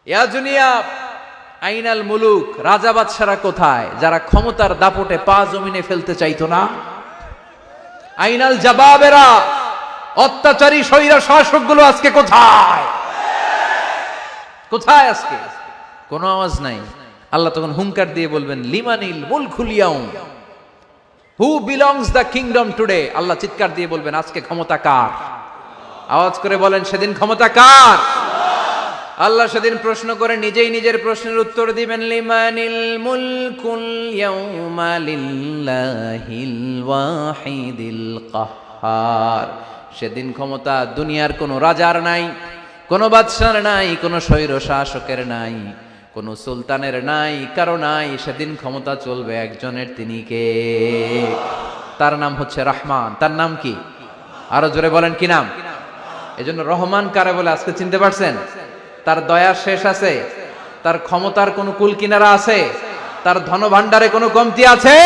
ইয়া দুনিয়া আইনাল মুলুক, রাজা বাদশারা কোথায় যারা ক্ষমতার দাপটে পা জমিনে ফেলতে চাইতো না? আইনাল জাবাবেরা, অত্যাচারী স্বৈরা শাসকগুলো আজকে কোথায়? কোথায় আজকে? কোনো আওয়াজ নাই। আল্লাহ তখন হুঙ্কার দিয়ে বলবেন, লিমানিল মুলকুল ইয়াউম, who belongs the kingdom today. Allah চিৎকার দিয়ে বলবেন, আজকে ক্ষমতা কার? আওয়াজ করে বলেন, সেদিন ক্ষমতা কার? আল্লাহ সেদিন প্রশ্ন করে নিজেই নিজের প্রশ্নের উত্তর দিবেন, লিমানিল মুলকুল ইয়াউমা লিল্লাহিল ওয়াহিদিল কাহ্হার। সেদিন ক্ষমতা দুনিয়ার কোনো রাজার নাই, কোনো বাদশার নাই, কোনো স্বৈর শাসকের নাই, কোনো সুলতানের নাই, কারো নাই। সেদিন ক্ষমতা চলবে একজনের, তিনি কে? তার নাম হচ্ছে রহমান। তার নাম কি? আরো জোরে বলেন, কি নাম? এজন্য রহমান কারে বলে আজকে চিনতে পারছেন? তার দয়ার শেষ আছে? তার ক্ষমতার কোনো কুল কিনারা আছে? তার ধন ভাণ্ডারে কোনো কমতি আছে?